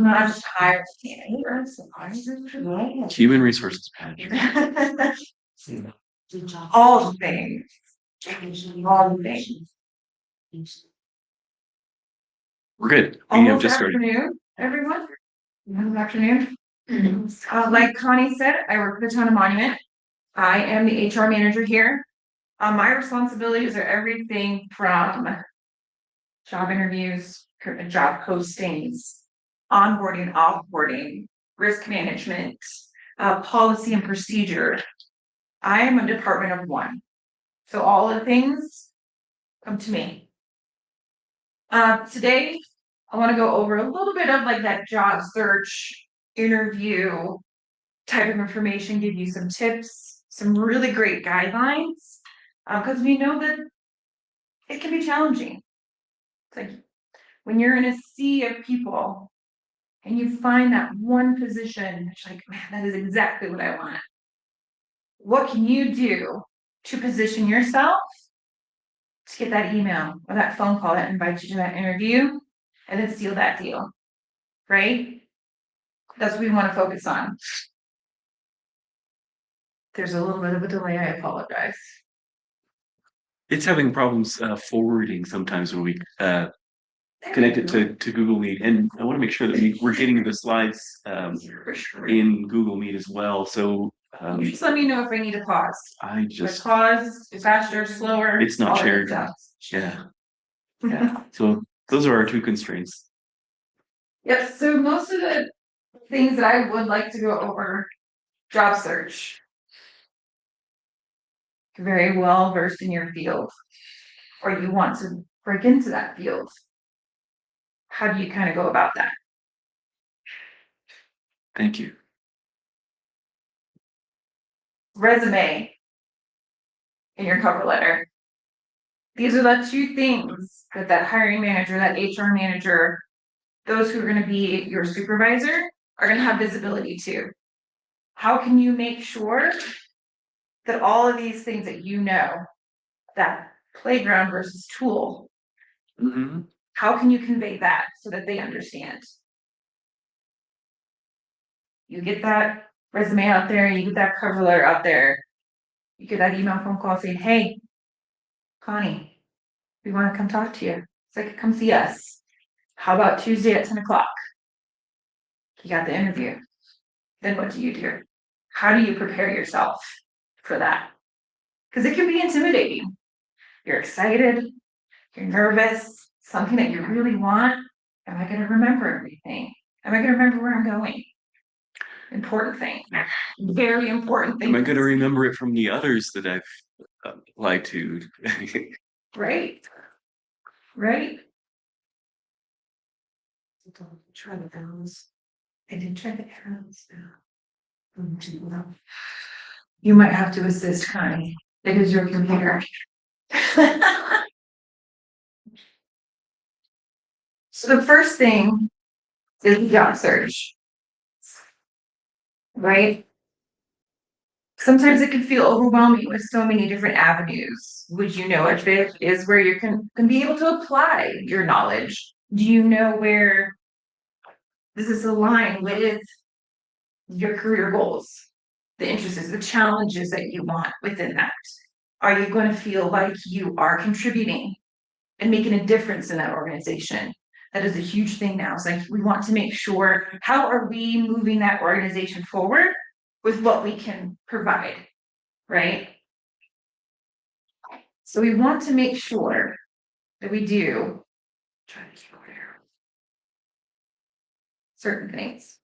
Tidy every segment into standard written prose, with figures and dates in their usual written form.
not just hire Human resources manager. all the things, all the things. We're good. We have Almost just started. afternoon, everyone. Good afternoon. Like Connie said, I work for the town of Monument. I am the HR manager here. My responsibilities are everything from job interviews, job postings, onboarding, offboarding, risk management, policy and procedure. I am a department of one. So all the things come to me. Today, I want to go over a little bit of like that job search interview type of information, give you some tips, some really great guidelines, because we know that it can be challenging. It's like when you're in a sea of people and you find that one position, it's like, man, that is exactly what I want. What can you do to position yourself to get that email or that phone call that invites you to that interview and then seal that deal, right? That's what we want to focus on. There's a little bit of a delay, I apologize. It's having problems forwarding sometimes when we connect it to Google Meet, and I want to make sure that we're getting the slides in Google Meet as well. So just let me know if I need to pause. I just pause faster, slower. It's not shared. Yeah. So those are our two constraints. Yep. So most of the things that I would like to go over, job search. You're very well versed in your field, or you want to break into that field. How do you kind of go about that? Thank you. Resume in your cover letter. These are the two things that hiring manager, that HR manager, those who are going to be your supervisor are going to have visibility to. How can you make sure that all of these things that you know, that playground versus tool, how can you convey that so that they understand? You get that resume out there, you get that cover letter out there, you get that email phone call saying, hey, Connie, we want to come talk to you. It's like, come see us. How about Tuesday at 10 o'clock? You got the interview. Then what do you do? How do you prepare yourself for that? Because it can be intimidating. You're excited, you're nervous, something that you really want. Am I going to remember everything? Am I going to remember where I'm going? Important thing. Very important thing. Am I going to remember it from the others that I've applied to? Right. Right. Try the arrows. I did try the arrows. You might have to assist Connie. It is your computer. So the first thing is the job search. Right? Sometimes it can feel overwhelming with so many different avenues. Would you know if it is where you can be able to apply your knowledge? Do you know where this is aligned with your career goals, the interests, the challenges that you want within that? Are you going to feel like you are contributing and making a difference in that organization? That is a huge thing now. It's like we want to make sure, how are we moving that organization forward with what we can provide, right? So we want to make sure that we do try to keep order certain things.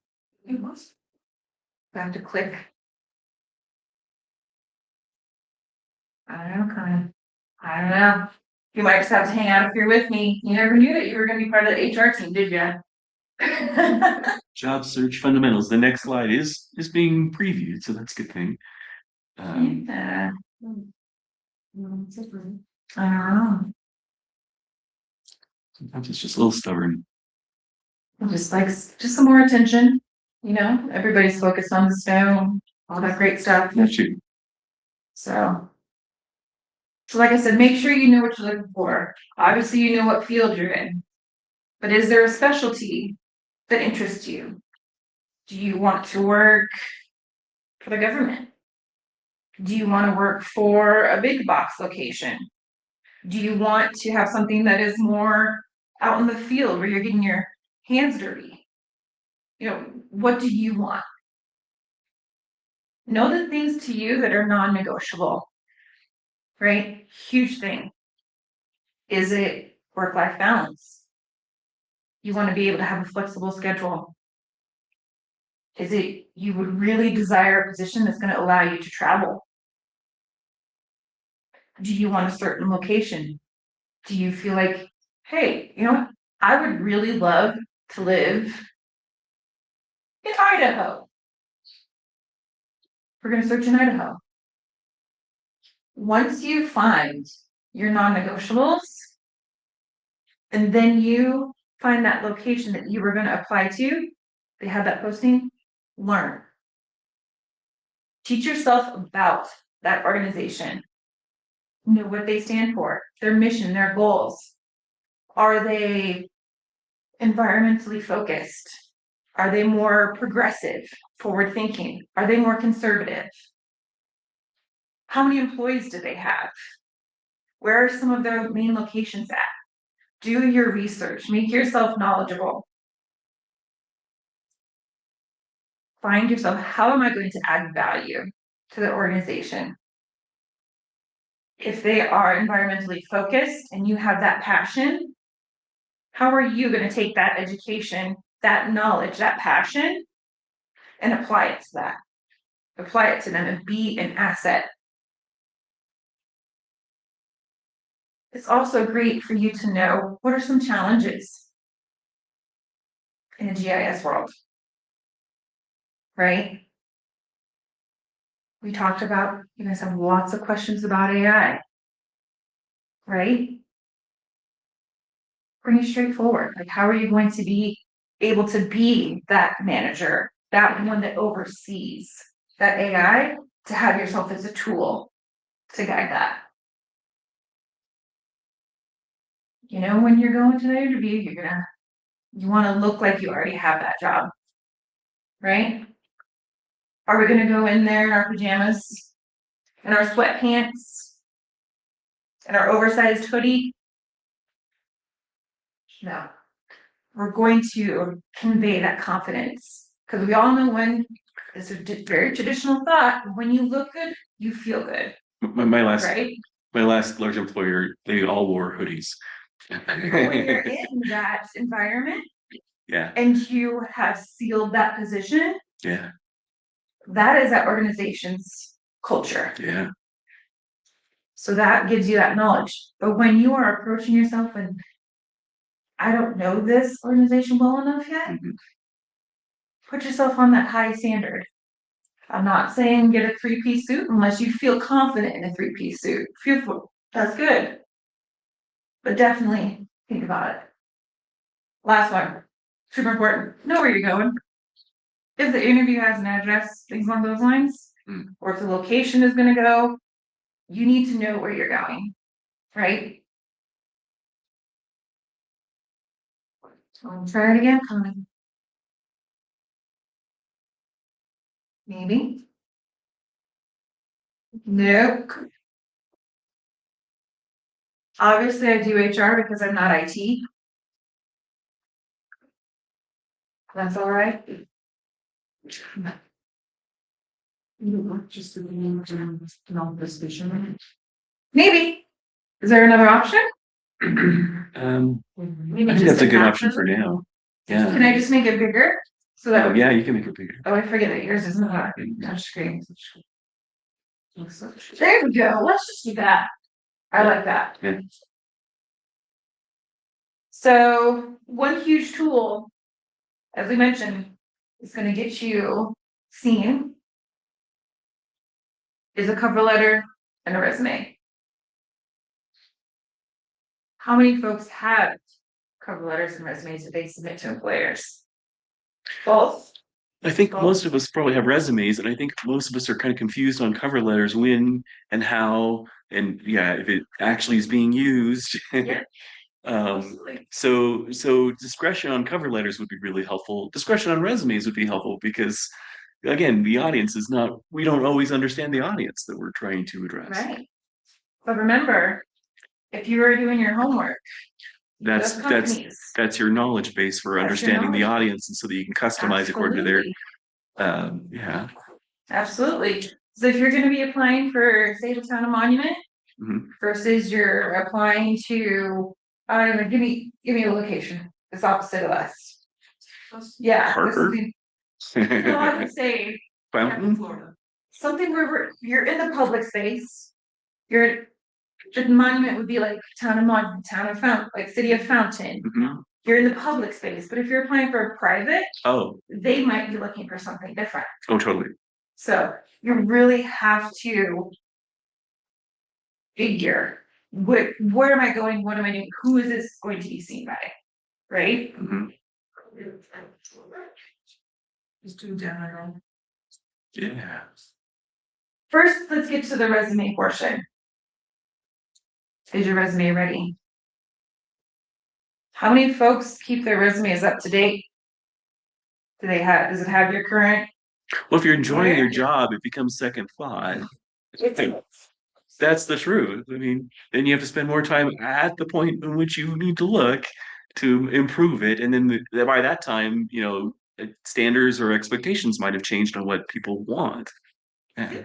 You must have to click. I don't know, kind of. I don't know. You might just have to hang out if you're with me. You never knew that you were going to be part of the HR team, did you? Job search fundamentals. The next slide is being previewed, so that's a good thing. Yeah. I don't know. Sometimes it's just a little stubborn. Just some more attention. You know, everybody's focused on the snow, all that great stuff. That's true. So like I said, make sure you know what you're looking for. Obviously, you know what field you're in, but is there a specialty that interest you? Do you want to work for the government? Do you want to work for a big box location? Do you want to have something that is more out in the field where you're getting your hands dirty? What do you want? Know the things to you that are non-negotiable, right? Huge thing. Is it work-life balance? You want to be able to have a flexible schedule. Is it you would really desire a position that's going to allow you to travel? Do you want a certain location? Do you feel like, hey, I would really love to live in Idaho. We're going to search in Idaho. Once you find your non-negotiables, and then you find that location that you were going to apply to, they have that posting, learn. Teach yourself about that organization. Know what they stand for, their mission, their goals. Are they environmentally focused? Are they more progressive, forward thinking? Are they more conservative? How many employees do they have? Where are some of their main locations at? Do your research, make yourself knowledgeable. Find yourself, how am I going to add value to the organization? If they are environmentally focused and you have that passion, how are you going to take that education, that knowledge, that passion, and apply it to that? Apply it to them and be an asset. It's also great for you to know what are some challenges in a GIS world, right? We talked about, you guys have lots of questions about AI, right? Bring it straightforward. Like, how are you going to be able to be that manager, that one that oversees that AI, to have yourself as a tool to guide that? When you're going to the interview, you want to look like you already have that job, right? Are we going to go in there in our pajamas and our sweatpants and our oversized hoodie? No. We're going to convey that confidence, because we all know when it's a very traditional thought, when you look good, you feel good, My last right? my last large employer, they all wore hoodies. When you're in that environment Yeah, and you have sealed that position, yeah, that is that organization's culture. yeah. So that gives you that knowledge. But when you are approaching yourself and I don't know this organization well enough yet, Mhm. put yourself on that high standard. I'm not saying get a three-piece suit unless you feel confident in a three-piece suit. That's good. But definitely think about it. Last one, super important. Know where you're going. If the interview has an address, things along those lines, or if the location is going to go, you need to know where you're going, right? Try it again, Connie. Maybe. Nope. Obviously, I do HR because I'm not IT. That's all right. Just maybe. Is there another option? Maybe I think just that's a an good action? option for now. Can Yeah. I just make it bigger? So that Oh, yeah, you can make it bigger. I forget that yours is not touchscreen. There we go. Let's just do that. I like that. Yeah. So one huge tool, as we mentioned, is going to get you seen is a cover letter and a resume. How many folks have cover letters and resumes that they submit to employers? Both. I think Both. most of us probably have resumes, and I think most of us are kind of confused on cover letters, when and how, and yeah, if it actually is being used. Yeah. Absolutely. So discretion on cover letters would be really helpful. Discretion on resumes would be helpful because again, the audience is not, we don't always understand the audience that we're trying to address. Right. But remember, if you were doing your homework, That's those that's companies, that's your knowledge base for That's your understanding the knowledge audience and so that you can customize according to their yeah. absolutely. So if you're going to be applying for, say, the town of Monument Mhm. versus you're applying to, I don't know, give me a location. It's opposite of us. Yeah, there's Parker. something. No, I would say Fountain. Florida. Something where you're in the public space. You're the monument would be like town of Monument, town of Fountain, like city of Fountain. Mhm. You're in the public space, but if you're applying for a private, Oh, they might be looking for something different. oh, totally. So you really have to figure where am I going? What am I doing? Who is this going to be seen by? Right? Mhm. Just do general. Yeah. First, let's get to the resume portion. Is your resume ready? How many folks keep their resumes up to date? Does it have your current? Well, if you're enjoying your job, it becomes second thought. That's the truth. I mean, then you have to spend more time at the point in which you need to look to improve it, and then by that time, standards or expectations might have changed on what people want. Yeah.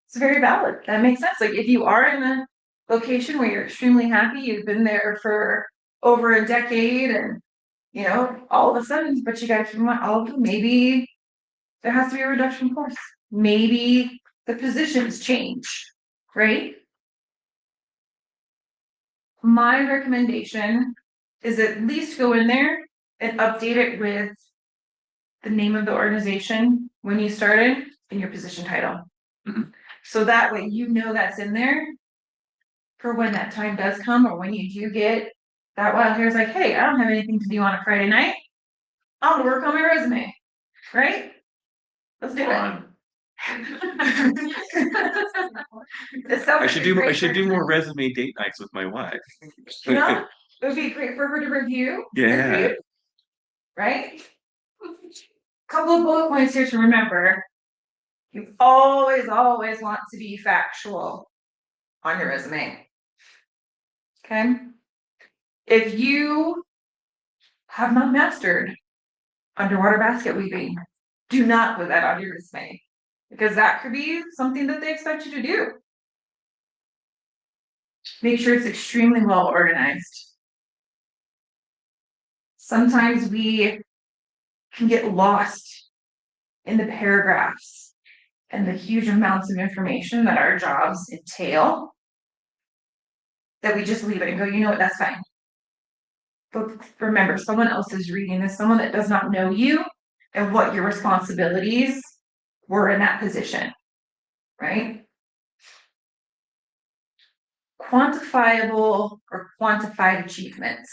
It's very valid. That makes sense. Like if you are in a location where you're extremely happy, you've been there for over a decade and all of a sudden, but you guys want all of them, maybe there has to be a reduction in force. Maybe the positions change, right? My recommendation is at least go in there and update it with the name of the organization when you started and your position title. Mhm. So that way that's in there for when that time does come or when you do get that wild hair's like, hey, I don't have anything to do on a Friday night. I'll work on my resume, right? Let's do it. I should do more resume date nights with my wife. It would be great for her to review. Yeah. Right? Couple of bullet points here to remember. You always want to be factual on your resume. Okay? If you have not mastered underwater basket weaving, do not put that on your resume because that could be something that they expect you to do. Make sure it's extremely well organized. Sometimes we can get lost in the paragraphs and the huge amounts of information that our jobs entail that we just leave it and go, you know what, that's fine. But remember, someone else is reading this, someone that does not know you and what your responsibilities were in that position, right? Quantifiable or quantified achievements.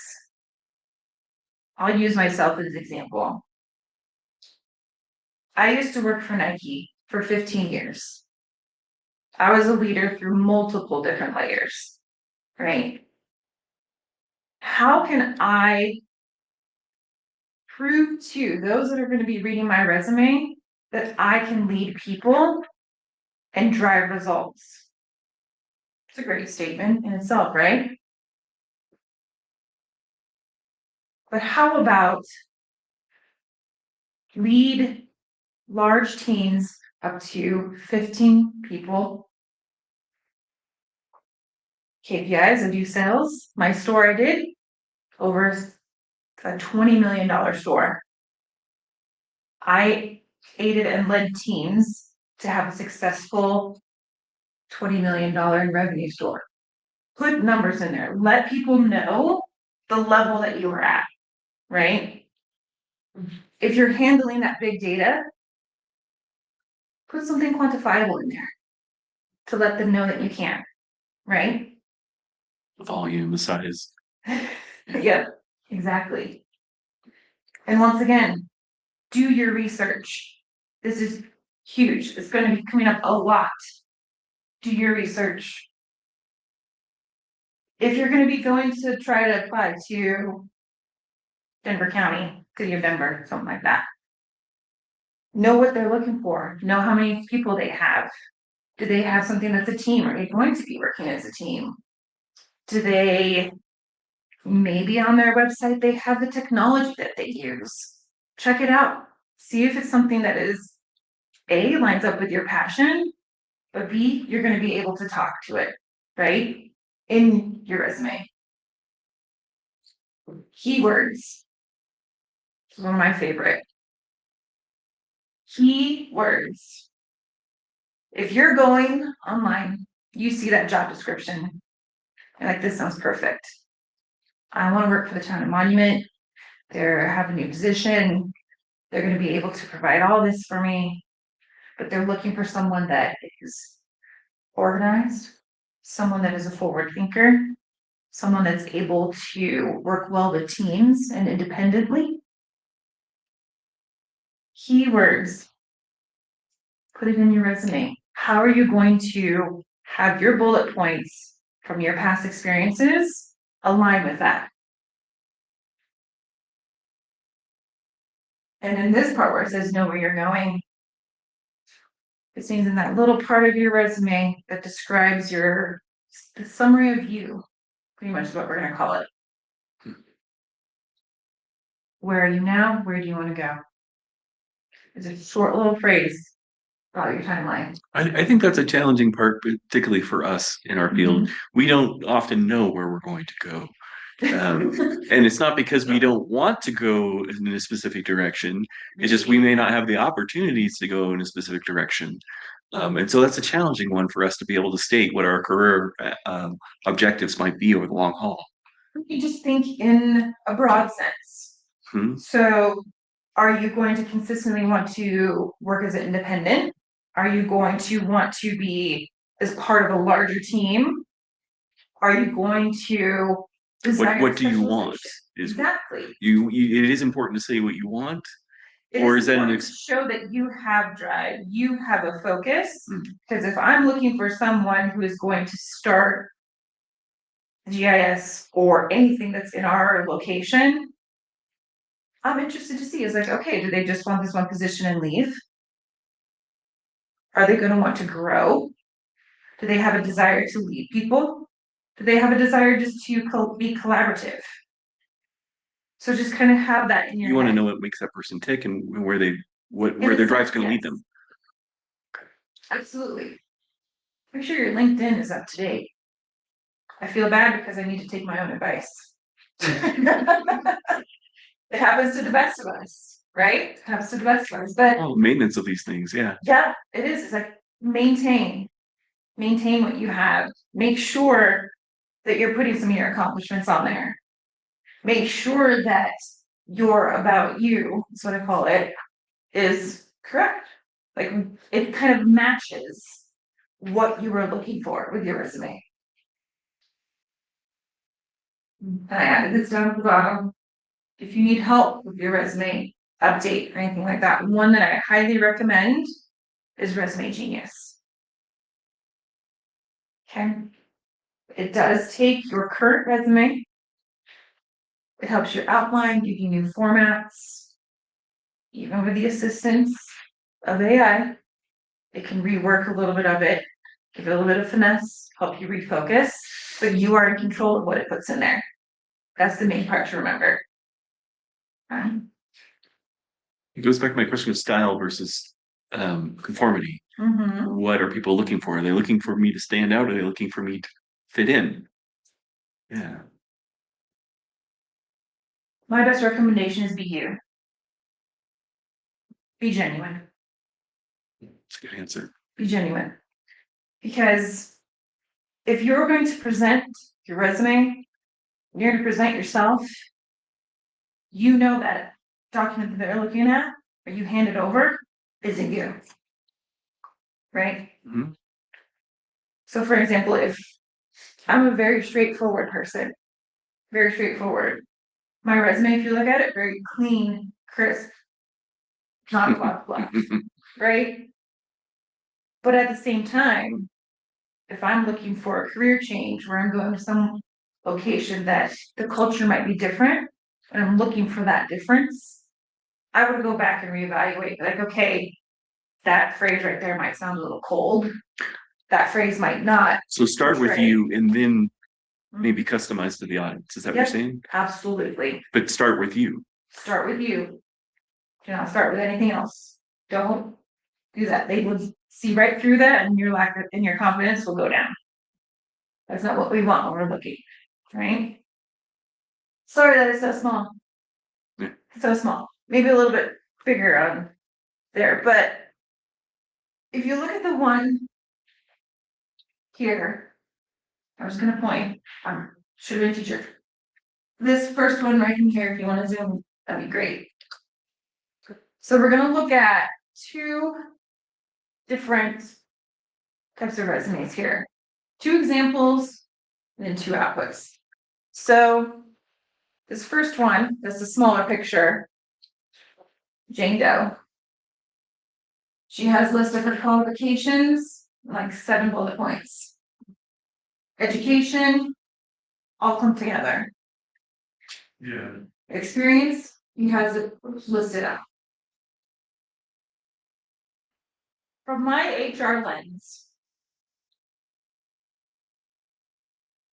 I'll use myself as an example. I used to work for Nike for 15 years. I was a leader through multiple different layers, right? How can I prove to those that are going to be reading my resume that I can lead people and drive results? It's a great statement in itself, right? But how about lead large teams up to 15 people? KPIs, I do sales. My store I did over a $20 million store. I aided and led teams to have a successful $20 million in revenue store. Put numbers in there. Let people know the level that you are at, right? If you're handling that big data, put something quantifiable in there to let them know that you can, right? Volume, the size. Yep, exactly. And once again, do your research. This is huge. It's going to be coming up a lot. Do your research. if you're gonna be going to try to apply to Denver County, City of Denver, something like that. Know what they're looking for, know how many people they have. Do they have something that's a team? Are they going to be working as a team? Do they, maybe on their website, they have the technology that they use? Check it out. See if it's something that is A, lines up with your passion, but B, you're going to be able to talk to it, right? In your resume. Keywords. This is one of my favorite. Keywords. If you're going online, you see that job description, you're like, this sounds perfect. I want to work for the town of Monument. They're have a new position. They're going to be able to provide all this for me, but they're looking for someone that is organized, someone that is a forward thinker, someone that's able to work well with teams and independently. Keywords. Put it in your resume. How are you going to have your bullet points from your past experiences align with that? And in this part where it says know where you're going, it means in that little part of your resume that describes the summary of you, pretty much is what we're going to call it. Where are you now? Where do you want to go? It's a short little phrase about your timeline. I think that's a challenging part, particularly for us in our field. We don't often know where we're going to go. And it's not because we don't want to go in a specific direction. It's just we may not have the opportunities to go in a specific direction. And so that's a challenging one for us to be able to state what our career objectives might be over the long haul. You just think in a broad sense. So are you going to consistently want to work as an independent? Are you going to want to be as part of a larger team? Are you going to desire what do you want? Exactly. It is important to say what you want. Or is that to show that you have drive, you have a focus? Because if I'm looking for someone who is going to start GIS or anything that's in our location, I'm interested to see is like, okay, do they just want this one position and leave? Are they going to want to grow? Do they have a desire to lead people? Do they have a desire just to be collaborative? So just kind of have that in your You want to head. know what makes that person tick and where their drive's going to lead them. Absolutely. Make sure your LinkedIn is up to date. I feel bad because I need to take my own advice. It happens to the best of us, right? It happens to the best of us. But maintenance of these things, yeah. Yeah, it is. It's like maintain what you have. Make sure that you're putting some of your accomplishments on there. Make sure that your about you, that's what I call it, is correct. Like it kind of matches what you were looking for with your resume. And I added this down at the bottom. If you need help with your resume update or anything like that, one that I highly recommend is Resume Genius. Okay. It does take your current resume. It helps your outline, give you new formats. Even with the assistance of AI, it can rework a little bit of it, give it a little bit of finesse, help you refocus, but you are in control of what it puts in there. That's the main part to remember. It goes back to my question of style versus conformity. What are people looking for? Are they looking for me to stand out? Are they looking for me to fit in? Yeah. My best recommendation is be you. Be genuine. That's a good answer. Be genuine. Because if you're going to present your resume, you're going to present yourself, you know that document that they're looking at, or you hand it over, isn't you. Right? So for example, if I'm a very straightforward person, very straightforward. My resume, if you look at it, very clean, crisp, not a lot of fluff, right? But at the same time, if I'm looking for a career change where I'm going to location that the culture might be different, and I'm looking for that difference, I would go back and reevaluate, like, okay, that phrase right there might sound a little cold. That phrase might not. So start with portray. you and then Mhm. maybe customize to the audience. Is that what Yep, you're saying? absolutely. But start with you. Start with you. Do not start with anything else. Don't do that. They will see right through that, and your lack of, and your confidence will go down. That's not what we want when we're looking, right? Sorry that it's so small. Yeah. So small. Maybe a little bit bigger on there, but if you look at the one here, I was gonna point, should have been teacher. This first one right in here, if you want to zoom, that'd be great. So we're gonna look at two different types of resumes here. Two examples and then two outputs. So this first one, that's a smaller picture, Jane Doe. She has listed her qualifications, like 7 bullet points. Education, all come together. Yeah. Experience, he has it listed out. From my HR lens,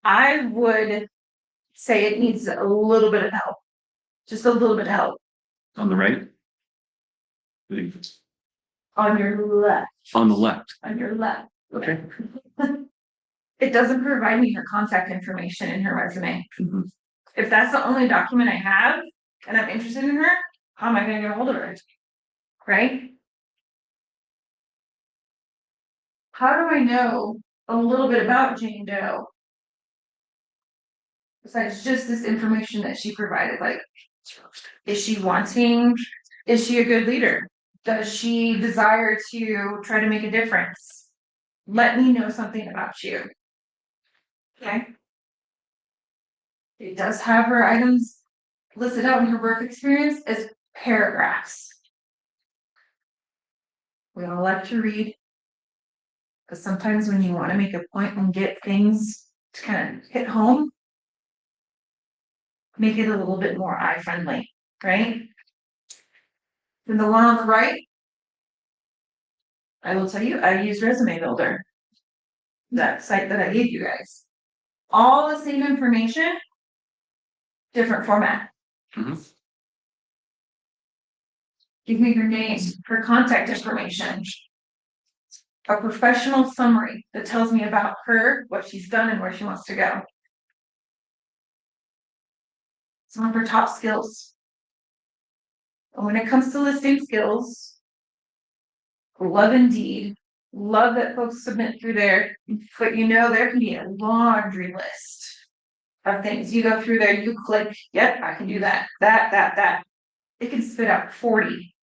I would say it needs a little bit of help. Just a little bit of help. On the right? I think it's On your left. on the left. On your left. Okay. It doesn't provide me her contact information in her resume. Mhm. If that's the only document I have and I'm interested in her, how am I gonna get a hold of her? Right? How do I know a little bit about Jane Doe? Besides just this information that she provided, like, is she wanting, is she a good leader? Does she desire to try to make a difference? Let me know something about you. Okay. It does have her items listed out in her work experience as paragraphs. We all like to read. Because sometimes when you want to make a point and get things to kind of hit home, make it a little bit more eye friendly, right? Then the one on the right, I will tell you, I use Resume Builder, that site that I gave you guys. All the same information, different format. Mhm. Give me her name, her contact information, a professional summary that tells me about her, what she's done, and where she wants to go. Some of her top skills. And when it comes to listing skills, love Indeed, love that folks submit through there, but you know there can be a laundry list of things. You go through there, you click, yep, I can do that, that. It can spit out 40.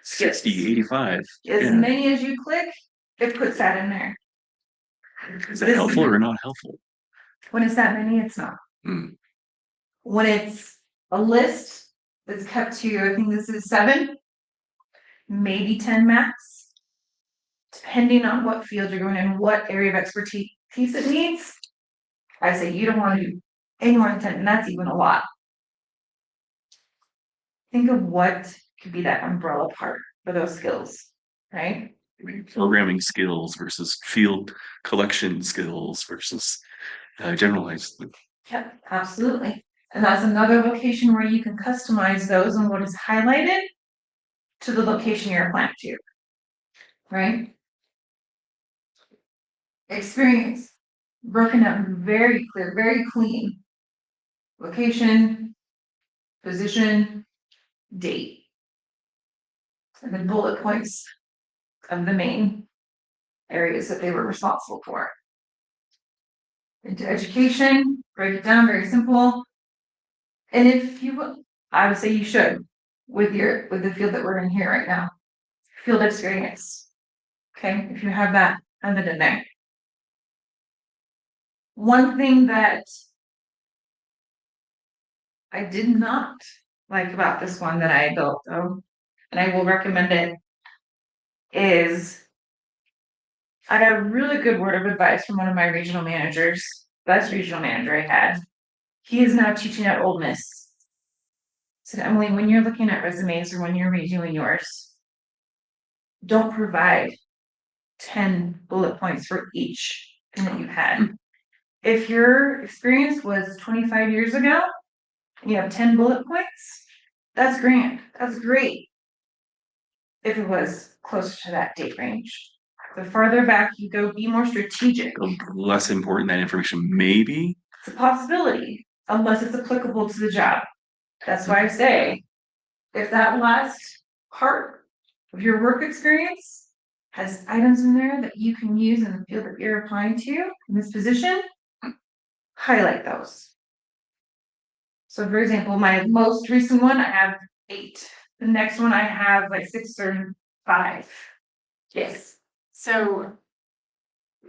60, 85. As Yeah. many as you click, it puts that in there. Is that helpful or not helpful? When it's that many, it's not. Mm. When it's a list that's kept to, I think this is 7, maybe 10 max, depending on what field you're going in, what area of expertise it needs. I say you don't want to do any more than 10, and that's even a lot. Think of what could be that umbrella part for those skills, right? Programming skills versus field collection skills versus generalized. Yep, absolutely. And that's another location where you can customize those and what is highlighted to the location you're applying to, right? Experience, broken down very clear, very clean. Location, position, date. And then bullet points of the main areas that they were responsible for. Into education, break it down, very simple. And if you, I would say you should, with the field that we're in here right now, field experience. Okay, if you have that, have it in there. One thing that I did not like about this one that I built, though, and I will recommend it, is I got a really good word of advice from one of my regional managers best regional manager I had. He is now teaching at Ole Miss. Said, Emily, when you're looking at resumes or when you're redoing yours, don't provide 10 bullet points for each thing that you've had. If your experience was 25 years ago and you have 10 bullet points, that's grand. That's great. If it was closer to that date range. The farther back you go, be more strategic. The less important that information may be. It's a possibility, unless it's applicable to the job. That's why I say, if that last part of your work experience has items in there that you can use in the field that you're applying to in this position, highlight those. So for example, my most recent one, I have 8. The next one I have like 6 or 5. Yes. So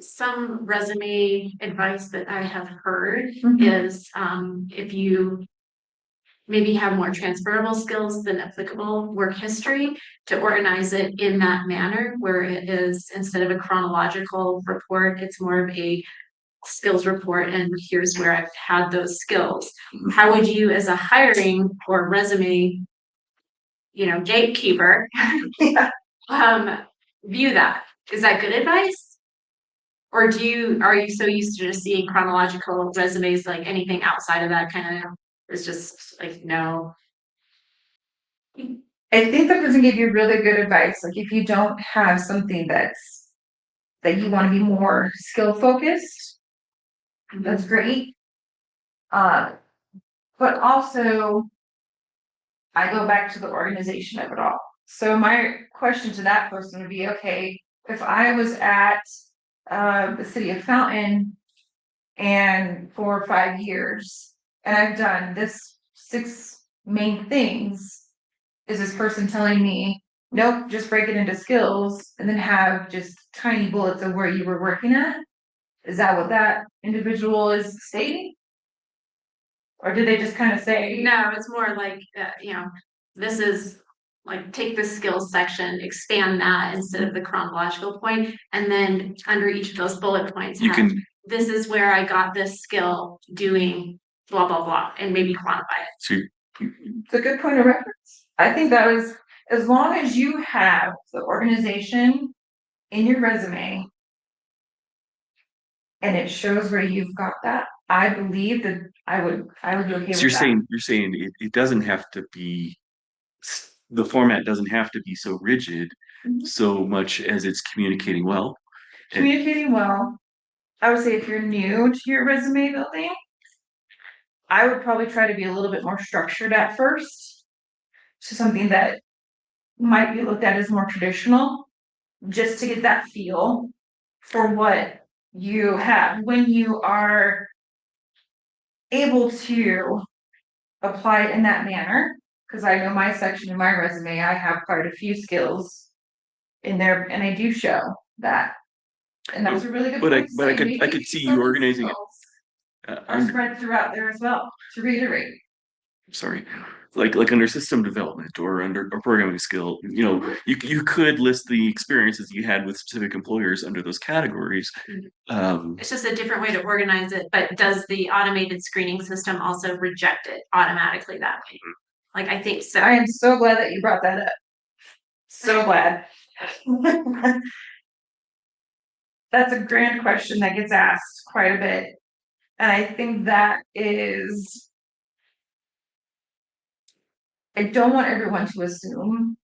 some resume advice that I have heard Mhm. is if you maybe have more transferable skills than applicable work history, to organize it in that manner where it is, instead of a chronological report, it's more of a skills report, and here's where I've had those skills. How would you, as a hiring or resume, gatekeeper, view that? Is that good advice? Or are you so used to just seeing chronological resumes, like anything outside of that kind of is just like, no? I think that person gave you really good advice. Like if you don't have something that you want to be more skill focused, that's great. But also I go back to the organization of it all. So my question to that person would be, okay, if I was at the city of Fountain and for 5 years and I've done this 6 main things, is this person telling me, nope, just break it into skills and then have just tiny bullets of where you were working at? Is that what that individual is stating? Or did they just kind of say, No, it's more like, this is like, take the skills section, expand that instead of the chronological point, and then under each of those bullet points, this is where I got this skill doing blah, blah, blah, and maybe quantify it. it's a good point of reference. I think that was, as long as you have the organization in your resume and it shows where you've got that, I believe that I would be okay with So that. you're saying it doesn't have to be, the format doesn't have to be so rigid, so much as it's communicating well. Communicating well. I would say if you're new to your resume building, I would probably try to be a little bit more structured at first. So something that might be looked at as more traditional, just to get that feel for what you have when you are able to apply it in that manner. Because I know my section in my resume, I have quite a few skills in there, and I do show that. And that's a really good point. But I could see you organizing it. Are spread throughout there as well, to reiterate. Sorry, like under system development or under a programming skill, you could list the experiences you had with specific employers under those categories. It's just a different way to organize it, but does the automated screening system also reject it automatically that way? Like, I think so. I am so glad that you brought that up. So glad. That's a grand question that gets asked quite a bit. And I think that is, I don't want everyone to assume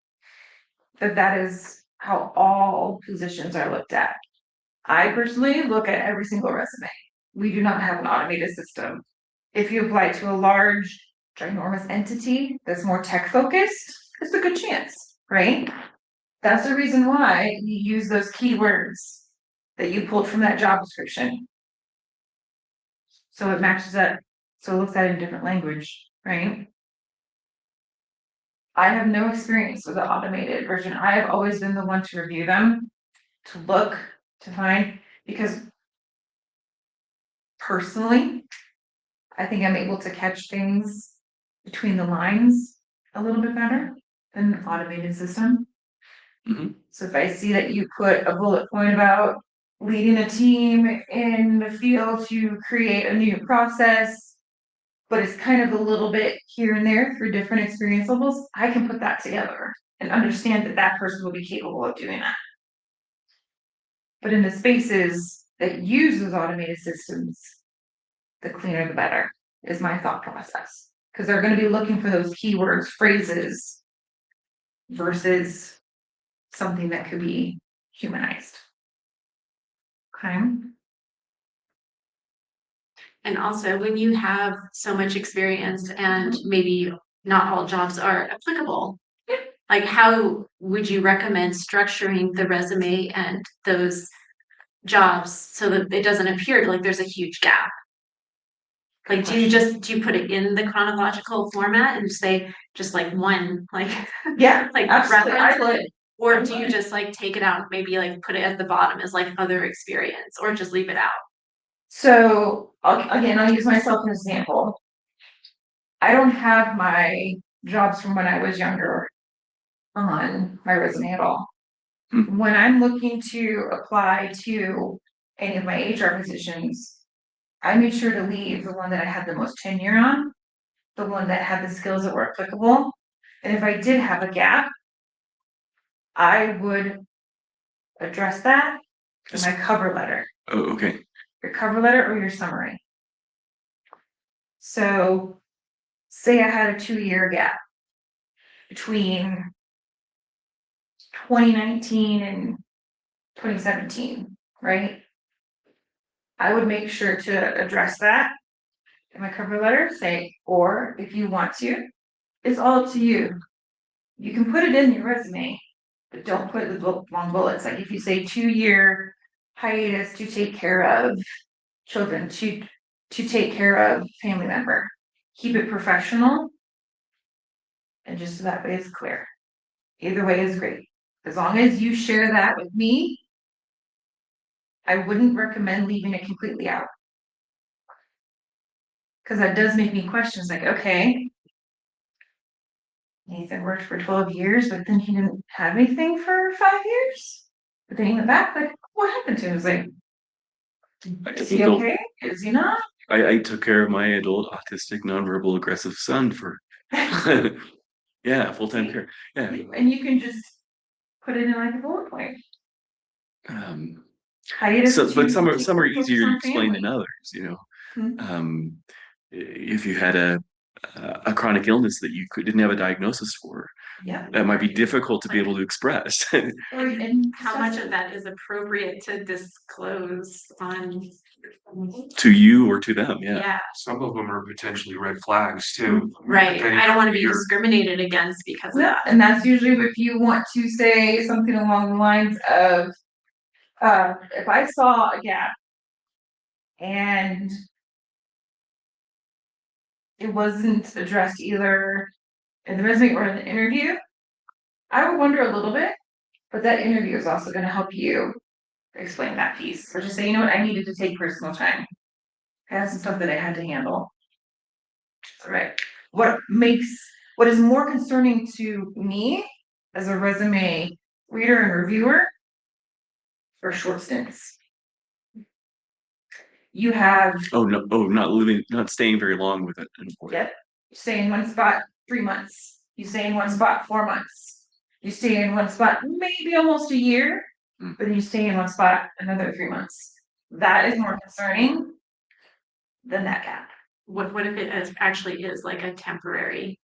that that is how all positions are looked at. I personally look at every single resume. We do not have an automated system. If you apply to a large, ginormous entity that's more tech focused, it's a good chance, right? That's the reason why you use those keywords that you pulled from that job description. So it matches up, so it looks at it in different language, right? I have no experience with the automated version. I have always been the one to review them, to look, to find, because personally, I think I'm able to catch things between the lines a little bit better than an automated system. Mhm. So if I see that you put a bullet point about leading a team in the field to create a new process, but it's kind of a little bit here and there for different experience levels, I can put that together and understand that that person will be capable of doing that. But in the spaces that use those automated systems, the cleaner the better, is my thought process. Because they're going to be looking for those keywords, phrases, versus something that could be humanized. Okay. And also, when you have so much experience and maybe not all jobs are applicable, like how would you recommend structuring the resume and those jobs so that it doesn't appear like there's a huge gap? Like, do you put it in the chronological format and say just like one, like, Yeah, like absolutely. I reference? would. Or do you just like take it out, maybe like put it at the bottom as like other experience, or just leave it out? So I'll use myself as an example. I don't have my jobs from when I was younger on my resume at all. When I'm looking to apply to any of my HR positions, I made sure to leave the one that I had the most tenure on, the one that had the skills that were applicable. And if I did have a gap, I would address that in my cover letter, Oh, okay. your cover letter or your summary. So say I had a 2-year gap between 2019 and 2017, right? I would make sure to address that in my cover letter, say, or if you want to, it's all up to you. You can put it in your resume, but don't put the long bullets. Like if you say 2-year hiatus to take care of children, to take care of family member, keep it professional, and just so that way it's clear. Either way is great. As long as you share that with me, I wouldn't recommend leaving it completely out. Because that does make me question, it's like, okay, Nathan worked for 12 years, but then he didn't have anything for 5 years. But then he went back, like, what happened to him? It's like, is he okay? Is he not? I took care of my adult autistic nonverbal aggressive son for yeah, full-time care. Yeah. And you can just put it in like a bullet point. But some are easier to explain than others, you know. Mm-hmm. If you had a chronic illness that you didn't have a diagnosis for, Yeah, that might be difficult to be able to express. and How much of that is appropriate to disclose on? To you or to them, yeah. Yeah, Some of them are potentially red flags too. right. depending I don't on want to be your- discriminated against because of yeah, that. and that's usually if you want to say something along the lines of, if I saw a gap and it wasn't addressed either in the resume or in the interview, I would wonder a little bit, but that interview is also going to help you explain that piece, or just say, you know what, I needed to take personal time. I had some stuff that I had to handle. All right. What is more concerning to me as a resume reader and reviewer are short stints. You have Not staying very long with it. Yep. You stay in one spot 3 months. You stay in one spot 4 months. You stay in one spot maybe almost a year, but then you stay in one spot another 3 months. That is more concerning than that gap. What if it actually is like a temporary?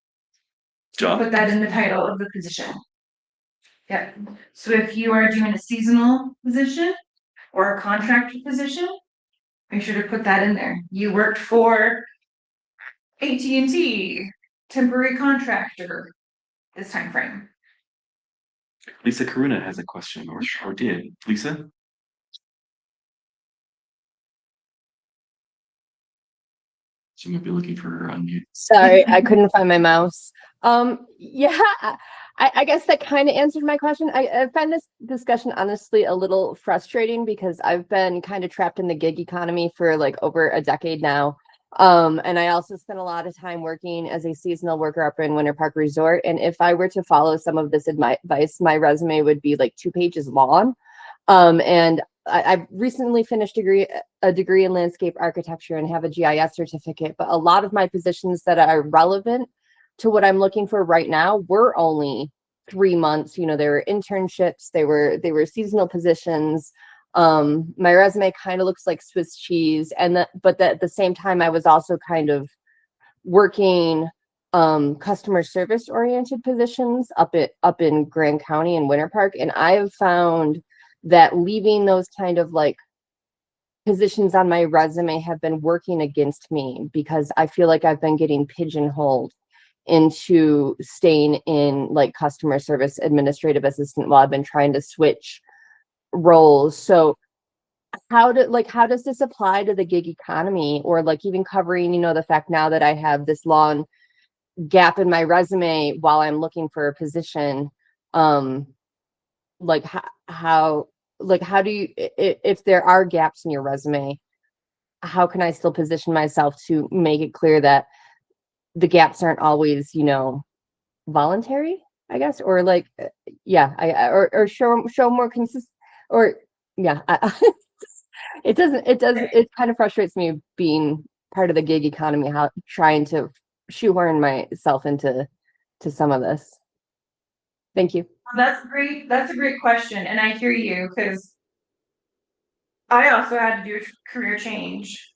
Job. Put that in the title of the position. Yep. So if you are doing a seasonal position or a contract position, make sure to put that in there. You worked for AT&T, temporary contractor, this time frame. Lisa Karuna has a question, or did. Lisa? She might be looking for her on mute. Sorry, I couldn't find my mouse. Yeah, I guess that kind of answered my question. I find this discussion honestly a little frustrating because I've been kind of trapped in the gig economy for like over a decade now. And I also spent a lot of time working as a seasonal worker up in Winter Park Resort. And if I were to follow some of this advice, my resume would be like 2 pages long. And I've recently finished a degree in landscape architecture and have a GIS certificate, but a lot of my positions that are relevant to what I'm looking for right now were only 3 months. You know, they were internships, they were seasonal positions. My resume kind of looks like Swiss cheese, but at the same time, I was also kind of working customer service oriented positions up in Grand County and Winter Park, and I've found that leaving those kind of like positions on my resume have been working against me because I feel like I've been getting pigeonholed into staying in like customer service administrative assistant while I've been trying to switch roles. So how does this apply to the gig economy, or like even covering, you know, the fact now that I have this long gap in my resume while I'm looking for a position? Like how do you, if there are gaps in your resume, how can I still position myself to make it clear that the gaps aren't always, you know, voluntary, I guess, or like, yeah, or show more consistent, or yeah, it kind of frustrates me being part of the gig economy, how trying to shoehorn myself into some of this. Thank you. That's great. That's a great question, and I hear you because I also had to do a career change,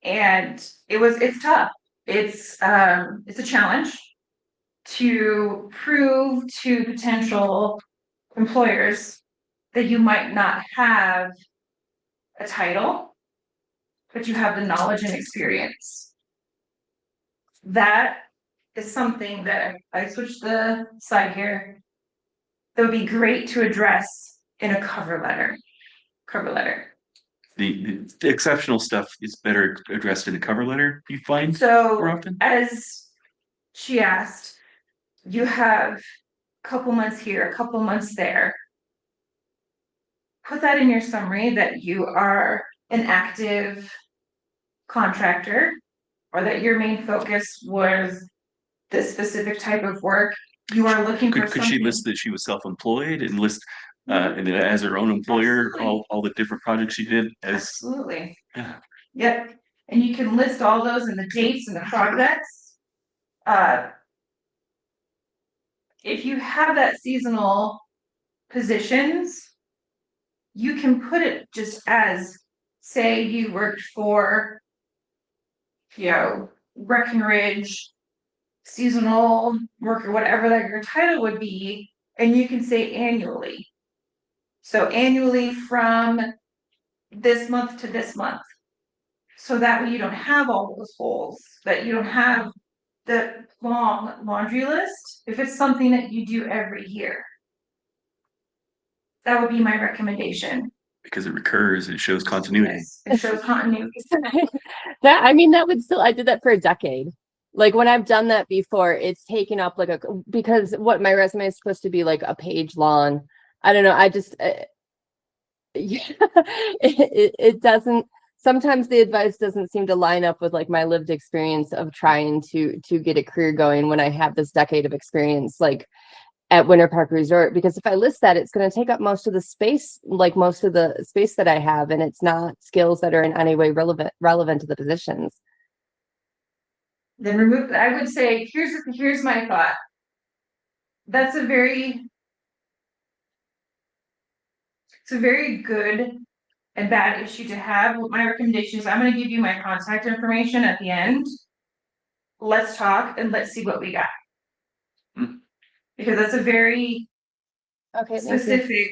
and it's tough. It's a challenge to prove to potential employers that you might not have a title, but you have the knowledge and experience. That is something that I switched the side here. That would be great to address in a cover letter. Cover letter. The exceptional stuff is better addressed in a cover letter, you find more So often? as she asked, you have a couple months here, a couple months there. Put that in your summary that you are an active contractor, or that your main focus was this specific type of work. You are looking for Could she something. list that she was self-employed and list and then as her own employer, Absolutely. all the different projects she did as Absolutely. yeah. Yep. And you can list all those and the dates and the projects. If you have that seasonal positions, you can put it just as, say you worked for, you know, Breckenridge seasonal worker, whatever that your title would be, and you can say annually. So annually from this month to this month. So that way you don't have all those holes, that you don't have the long laundry list if it's something that you do every year. That would be my recommendation. Because it recurs, it shows continuity. Yes, it shows continuity. That, I mean, that would still, I did that for a decade. Like when I've done that before, it's taken up like because what my resume is supposed to be like a page long. I don't know. I just, yeah, it doesn't, sometimes the advice doesn't seem to line up with like my lived experience of trying to get a career going when I have this decade of experience, like at Winter Park Resort, because if I list that, it's going to take up most of the space, like most of the space that I have, and it's not skills that are in any way relevant to the positions. Then remove, I would say, here's my thought. That's a very, it's a very good and bad issue to have. My recommendation is I'm going to give you my contact information at the end. Let's talk and let's see what we got. Because that's a very Okay, thank you. specific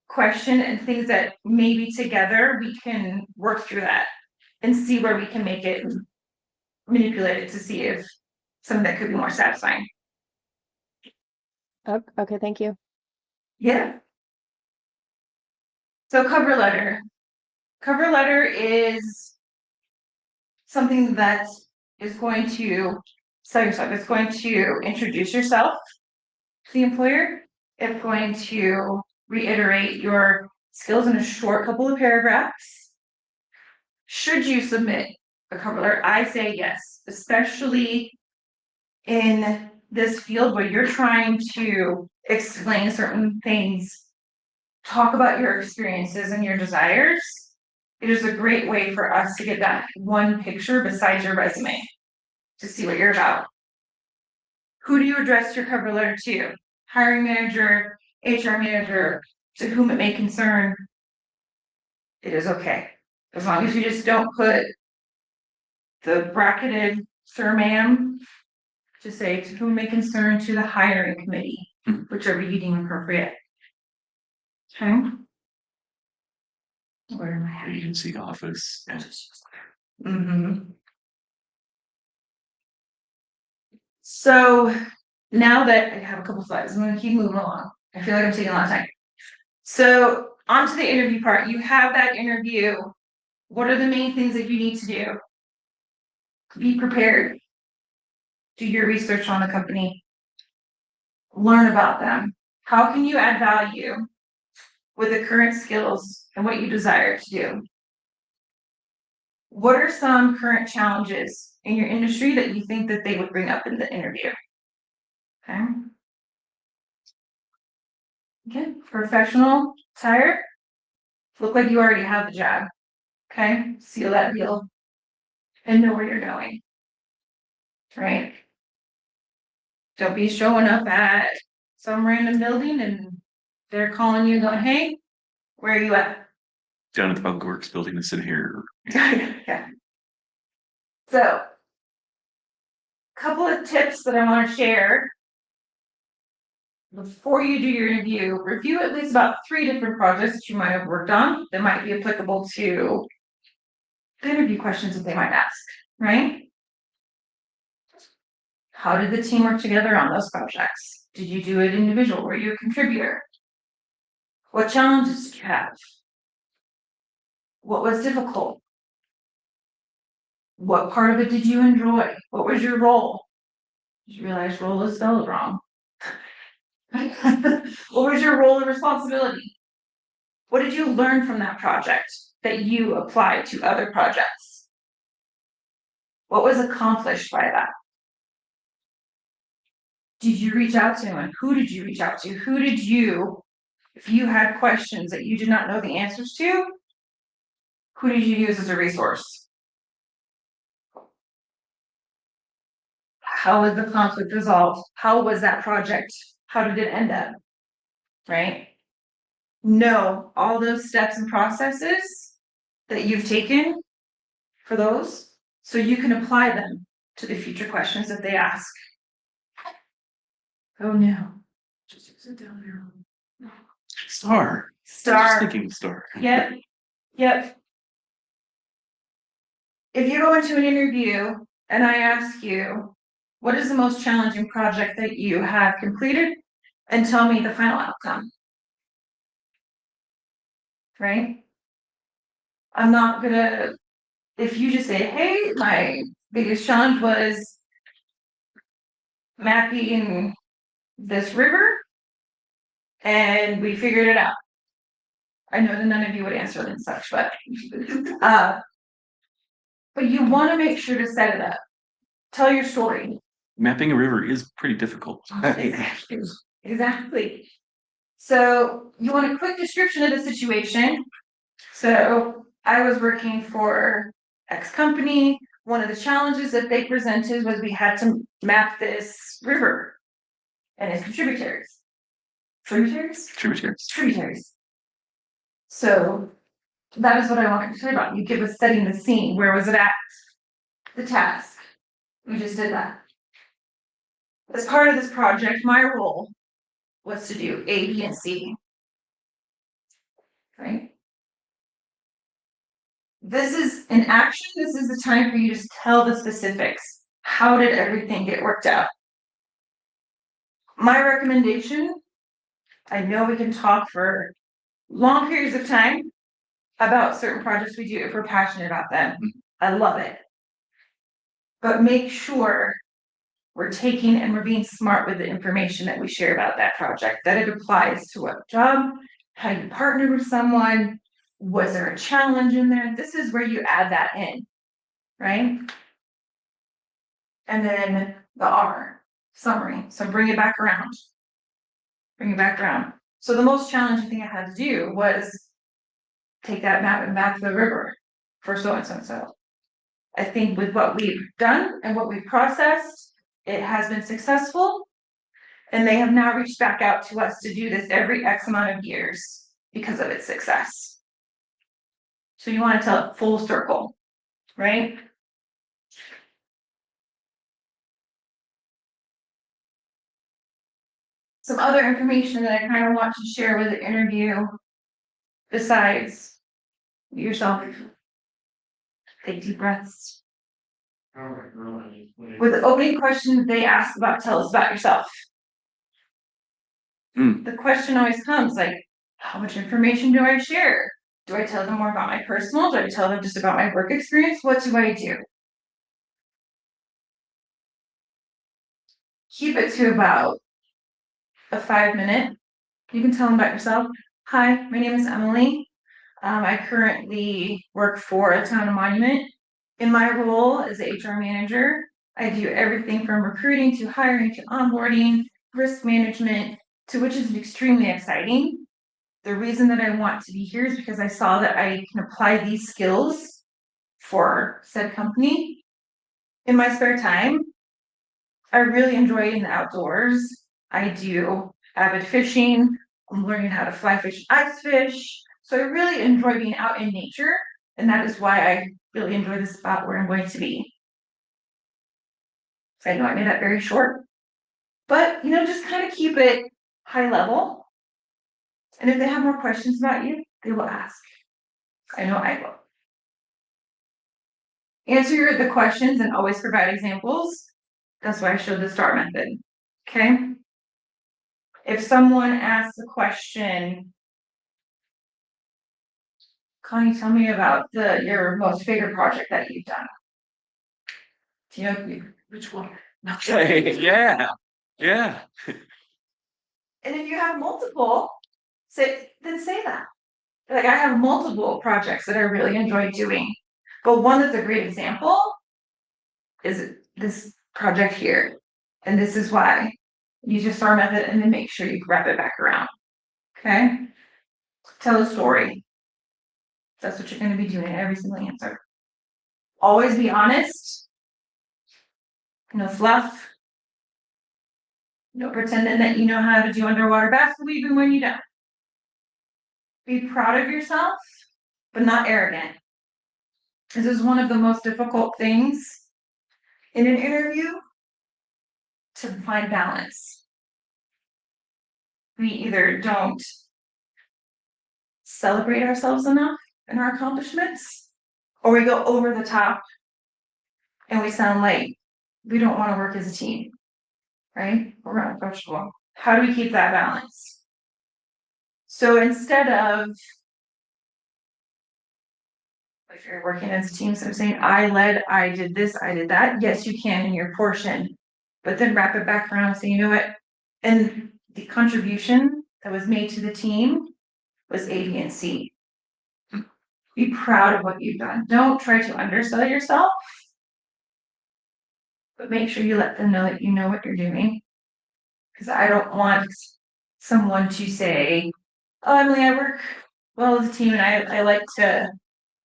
question and things that maybe together we can work through that and see where we can make it manipulate it to see if something that could be more satisfying. Okay, thank you. Yeah. So cover letter. Cover letter is something that is going to sell yourself. It's going to introduce yourself to the employer. It's going to reiterate your skills in a short couple of paragraphs. Should you submit a cover letter? I say yes, especially in this field where you're trying to explain certain things talk about your experiences and your desires, it is a great way for us to get that one picture besides your resume to see what you're about. Who do you address your cover letter to? Hiring manager, HR manager, to whom it may concern. It is okay. As long as you just don't put the bracketed sir ma'am, to say to whom it may concern to the hiring committee, Mhm. whichever you deem appropriate. Okay. Where am I at? Agency office. Mm-hmm. So now that I have a couple slides, I'm gonna keep moving along. I feel like I'm taking a lot of time. So on to the interview part. You have that interview. What are the main things that you need to do? Be prepared. Do your research on the company. Learn about them. How can you add value with the current skills and what you desire to do? What are some current challenges in your industry that you think that they would bring up in the interview? Okay. Okay, professional attire. Look like you already have the job. Okay, seal that deal and know where you're going. Right? Don't be showing up at some random building and they're calling you going, hey, where are you at? Down at the Public Works building that's in here. Yeah. So, couple of tips that I want to share. Before you do your interview, review at least about 3 different projects that you might have worked on that might be applicable to the interview questions that they might ask, right? How did the team work together on those projects? Did you do it individual? Were you a contributor? What challenges did you have? What was difficult? What part of it did you enjoy? What was your role? Did you realize role is spelled wrong? What was your role and responsibility? What did you learn from that project that you applied to other projects? What was accomplished by that? Did you reach out to anyone? Who did you reach out to? Who did you, if you had questions that you did not know the answers to, who did you use as a resource? How was the conflict resolved? How was that project? How did it end up? Right? Know all those steps and processes that you've taken for those so you can apply them to the future questions that they ask. Oh no. Just sit down there. Star. I was just Star. thinking star. Yep. Yep. If you go into an interview and I ask you, what is the most challenging project that you have completed? And tell me the final outcome. Right? I'm not gonna, if you just say, hey, my biggest challenge was mapping this river and we figured it out. I know that none of you would answer it and such, but you want to make sure to set it up. Tell your story. Mapping a river is pretty difficult. Exactly. So you want a quick description of the situation. So I was working for X company. One of the challenges that they presented was we had to map this river and its contributaries. Tributaries. So that is what I wanted to tell you about. You give us setting the scene. Where was it at? The task. We just did that. As part of this project, my role was to do A, B, and C. Right? This is an action. This is the time for you to tell the specifics. How did everything get worked out? My recommendation, I know we can talk for long periods of time about certain projects we do if we're passionate about them. I love it. But make sure we're taking and we're being smart with the information that we share about that project, that it applies to what job, how you partner with someone, was there a challenge in there? This is where you add that in, right? And then the R, summary. So bring it back around. Bring it back around. So the most challenging thing I had to do was take that map and map the river for so and so and so. I think with what we've done and what we've processed, it has been successful. And they have now reached back out to us to do this every X amount of years because of its success. So you want to tell it full circle, right? Some other information that I kind of want to share with the interview, besides yourself, take deep breaths. With the opening question, they ask about, tell us about yourself. The question always comes like, how much information do I share? Do I tell them more about my personal? Do I tell them just about my work experience? What do I do? Keep it to about a 5 minute. You can tell them about yourself. Hi, my name is Emily. I currently work for a town and monument. In my role as a HR manager, I do everything from recruiting to hiring to onboarding, risk management, to which is extremely exciting. The reason that I want to be here is because I saw that I can apply these skills for said company in my spare time. I really enjoy in the outdoors. I do avid fishing. I'm learning how to fly fish, ice fish. So I really enjoy being out in nature. And that is why I really enjoy the spot where I'm going to be. So I know I made that very short, but just kind of keep it high level. And if they have more questions about you, they will ask. I know I will. Answer the questions and always provide examples. That's why I showed the STAR method. Okay. If someone asks a question, Connie, tell me about your most favorite project that you've done. Do you know which one? Yeah. Yeah. And if you have multiple, say that. Like I have multiple projects that I really enjoy doing, but one that's a great example is this project here, and this is why. Use your STAR method and then make sure you wrap it back around. Okay? Tell a story. That's what you're going to be doing in every single answer. Always be honest. No fluff. No pretending that you know how to do underwater basketball even when you don't. Be proud of yourself, but not arrogant. This is one of the most difficult things in an interview, to find balance. We either don't celebrate ourselves enough in our accomplishments, or we go over the top and we sound like we don't want to work as a team, right? We're unapproachable. How do we keep that balance? So instead of, if you're working as a team, so I'm saying I led, I did this, I did that. Yes, you can in your portion, but then wrap it back around and say, you know what? And the contribution that was made to the team was A, B, and C. Be proud of what you've done. Don't try to undersell yourself, but make sure you let them know that you know what you're doing. Because I don't want someone to say, oh, Emily, I work well as a team and I like to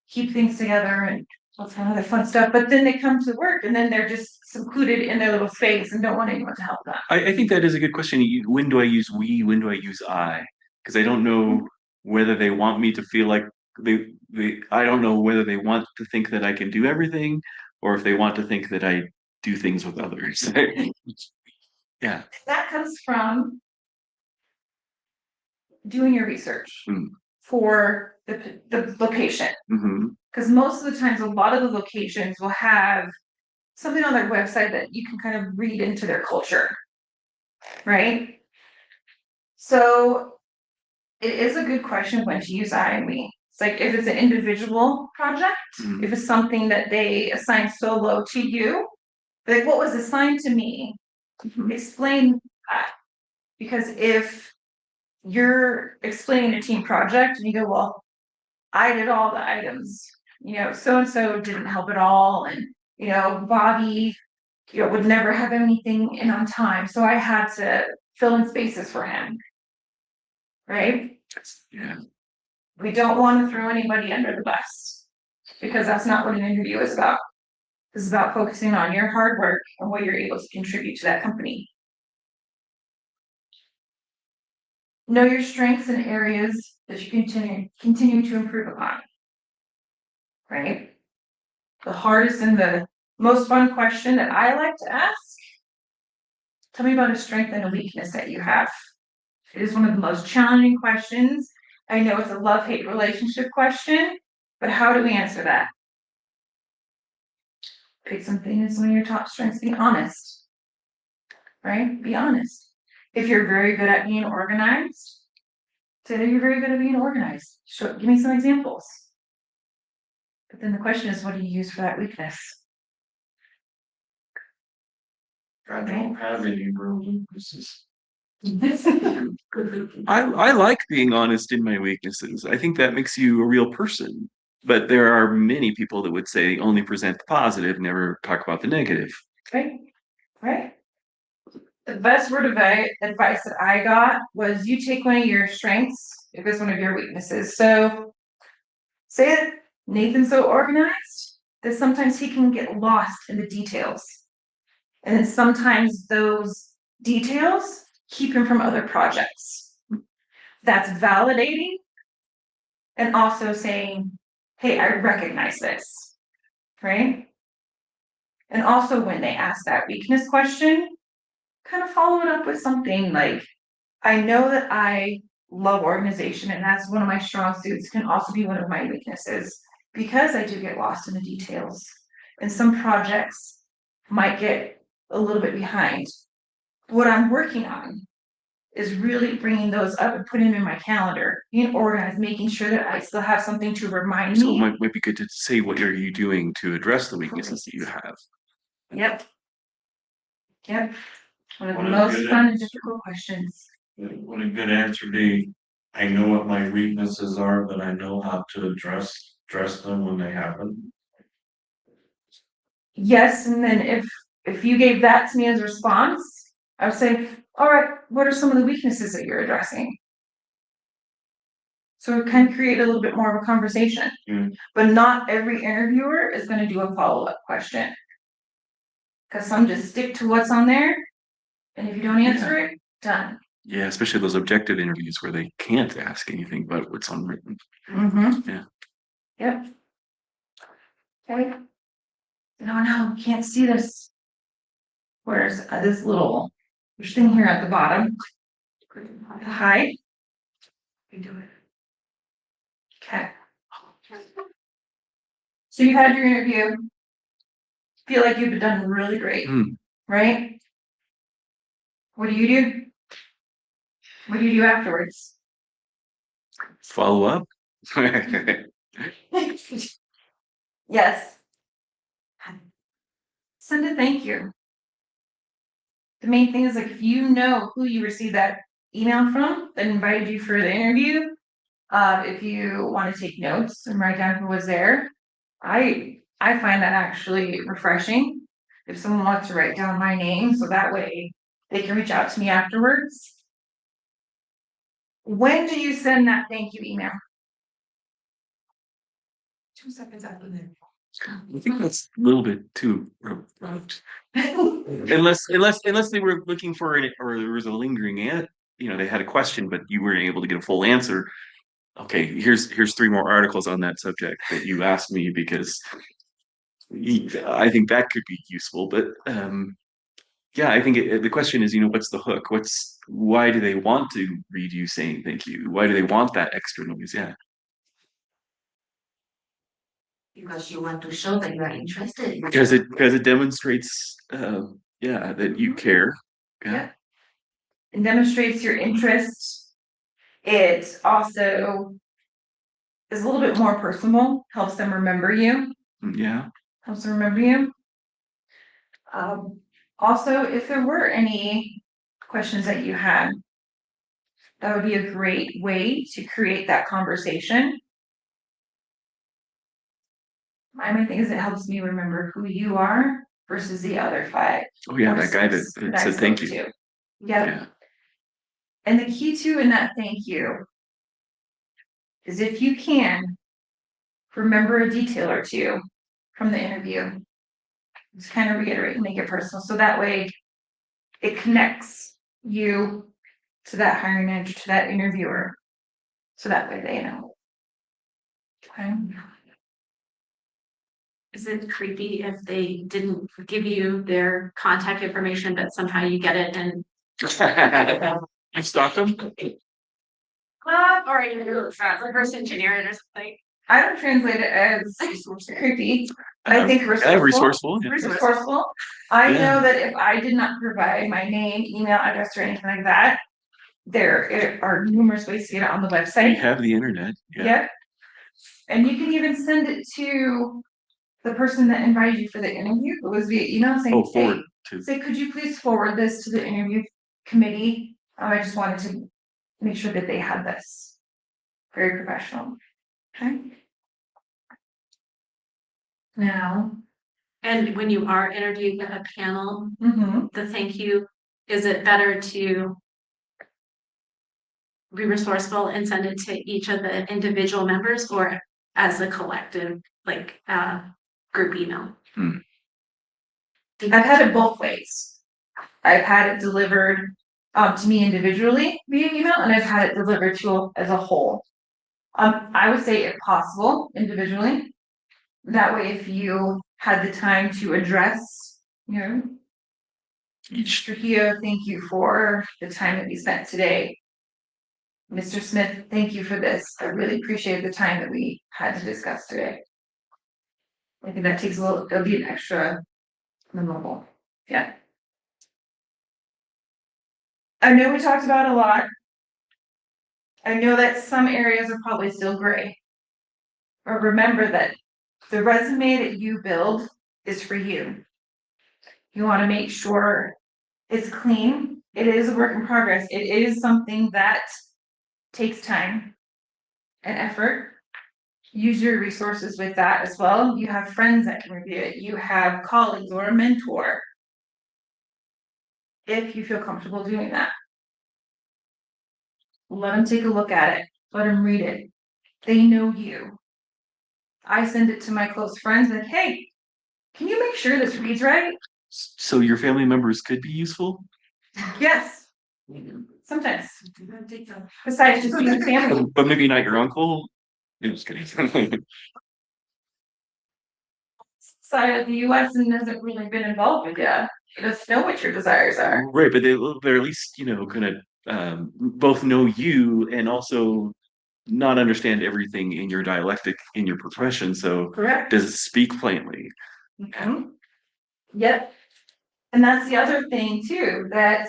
keep things together and all kind of other fun stuff. But then they come to work and then they're just secluded in their little space and don't want anyone to help them. I think that is a good question. When do I use we? When do I use I? Because I don't know whether they want me to feel like I don't know whether they want to think that I can do everything or if they want to think that I do things with others. Yeah. That comes from doing your research for the location. Because most of the times, a lot of the locations will have something on their website that you can kind of read into their culture, right? So it is a good question when to use I and we. It's like if it's an individual project, if it's something that they assign solo to you, like what was assigned to me, explain that. Because if you're explaining a team project and you go, well, I did all the items, so and so didn't help at all, and Bobby, would never have anything in on time, so I had to fill in spaces for him. right? Yeah. We don't want to throw anybody under the bus because that's not what an interview is about. It's about focusing on your hard work and what you're able to contribute to that company. Know your strengths and areas that you continue to improve upon. Right? The hardest and the most fun question that I like to ask, tell me about a strength and a weakness that you have. It is one of the most challenging questions. I know it's a love-hate relationship question, but how do we answer that? Pick something as one of your top strengths. Be honest, right? Be honest. If you're very good at being organized, say that you're very good at being organized. Give me some examples. But then the question is, what do you use for that weakness? I don't have any real weaknesses. I like being honest in my weaknesses. I think that makes you a real person. But there are many people that would say only present the positive, never talk about the negative. Right? Right? The best word of advice that I got was you take one of your strengths if it's one of your weaknesses. So say that Nathan's so organized that sometimes he can get lost in the details. And then sometimes those details keep him from other projects. That's validating and also saying, hey, I recognize this, right? And also when they ask that weakness question, kind of follow it up with something like, I know that I love organization and that's one of my strong suits, can also be one of my weaknesses because I do get lost in the details. And some projects might get a little bit behind. What I'm working on is really bringing those up and putting them in my calendar, being organized, making sure that I still have something to remind So it me. might be good to say what are you doing to address the weaknesses that you have. Yep. Yep. One of the What a most good fun and difficult questions. What a good answer be. I know what my weaknesses are, but I know how to address them when they happen. Yes, and then if you gave that to me as a response, I would say, all right, what are some of the weaknesses that you're addressing? So it can create a little bit more of a conversation. Mm. But not every interviewer is going to do a follow-up question. Because some just stick to what's on there, and if you don't answer it, done. Yeah, especially those objective interviews where they can't ask anything but what's unwritten. Mm-hmm. Yeah. Yep. Okay. No, can't see this. Where's this little thing here at the bottom? Hide. You do it. Okay. So you had your interview. Feel like you've done really great, right? What do you do? What do you do afterwards? Follow up. Yes. Send a thank you. The main thing is like if you know who you received that email from that invited you for the interview, if you want to take notes and write down who was there, I find that actually refreshing. If someone wants to write down my name, so that way they can reach out to me afterwards. When do you send that thank you email? 2 seconds after the I think that's a little bit too abrupt. Unless they were looking for it or there was a lingering they had a question, but you weren't able to get a full answer. Okay, here's 3 more articles on that subject that you asked me because I think that could be useful. But yeah, I think the question is, what's the hook? Why do they want to read you saying thank you? Why do they want that extra noise? Yeah. Because you want to show that you are interested. Because it demonstrates that you care. Yeah. It demonstrates your interest. It also is a little bit more personal, helps them remember you. Yeah. Helps them remember you. Also, if there were any questions that you had, that would be a great way to create that conversation. My main thing is it helps me remember who you are versus the other 5. Oh yeah, or that guy 6 that I said thank spoke you. to. Yeah. And the key to in that thank you is if you can remember a detail or two from the interview. Just kind of reiterate and make it personal. So that way it connects you to that hiring manager, to that interviewer. So that way they know. Okay. Is it creepy if they didn't give you their contact information, but somehow you get it and You stalk them? or you reverse engineer it or something? I don't translate it as creepy. I think Resourceful. Yeah. Resourceful. I Yeah. know that if I did not provide my name, email address, or anything like that, there are numerous ways to get it on the We website. have the internet. Yeah. Yep. And you can even send it to the person that invited you for the interview. It was via email saying, Oh, forward hey, to. say, could you please forward this to the interview committee? I just wanted to make sure that they had this. Very professional. Okay. Now, And when you are interviewing a panel, mhm. the thank you, is it better to be resourceful and send it to each of the individual members or as a collective, like group email? I've had it both ways. I've had it delivered to me individually via email, and I've had it delivered to as a whole. I would say if possible, individually. That way, if you had the time to address, you know, Mr. Trujillo, thank you for the time that we spent today. Mr. Smith, thank you for this. I really appreciate the time that we had to discuss today. I think that takes a little, it'll be an extra memorable. Yeah. I know we talked about a lot. I know that some areas are probably still gray. But remember that the resume that you build is for you. You want to make sure it's clean. It is a work in progress. It is something that takes time and effort. Use your resources with that as well. You have friends that can review it. You have colleagues or a mentor. If you feel comfortable doing that. Let them take a look at it. Let them read it. They know you. I send it to my close friends like, hey, can you make sure this reads right? So your family members could be useful? Yes. Sometimes. Besides just being family. But maybe not your uncle? I'm just kidding. Side of the US and hasn't really been involved with you. He doesn't know what your desires are. Right, but they're at least, gonna both know you and also not understand everything in your dialectic in your profession. So Correct. does it speak plainly? Mhm. Yep. And that's the other thing too, that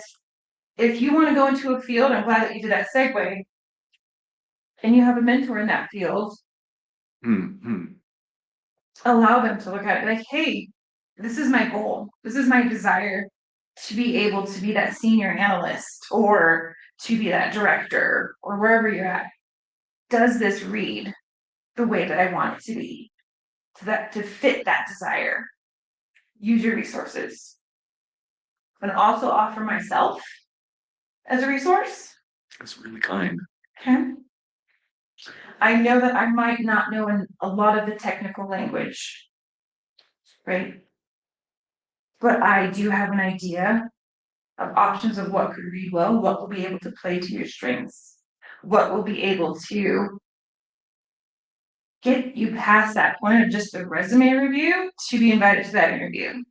if you want to go into a field, I'm glad that you did that segue. And you have a mentor in that field, allow them to look at it like, hey, this is my goal. This is my desire to be able to be that senior analyst or to be that director or wherever you're at. Does this read the way that I want it to be? To fit that desire. Use your resources. And also offer myself as a resource. That's really kind. Okay. I know that I might not know a lot of the technical language, right? But I do have an idea of options of what could read well, what will be able to play to your strengths, what will be able to get you past that point of just the resume review to be invited to that interview.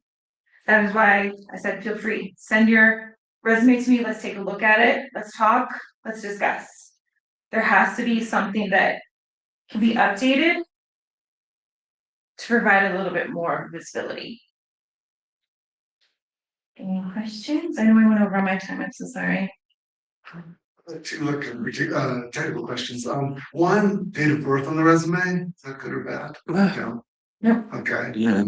That is why I said, feel free, send your resume to me. Let's take a look at it. Let's talk. Let's discuss. There has to be something that can be updated to provide a little bit more visibility. Any questions? I know I went over my time. I'm so sorry. Two technical questions. One, date of birth on the resume, is that good or bad? No. No. Okay. Yeah.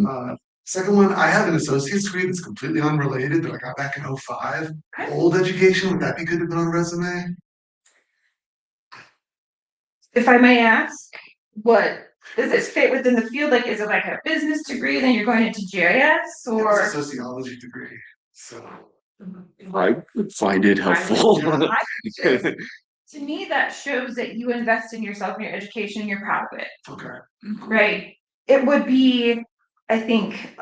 Second one, I have an associate's degree that's completely unrelated that I got back in 05. Okay. Old education, would that be good to put on a resume? If I may ask, what does this fit within the field? Like, is it like a business degree, then you're going into GIS, It was or a sociology degree, so. I would find it helpful. I just- To me, that shows that you invest in yourself and your education, and you're proud of it, Okay. right? It would be, I think,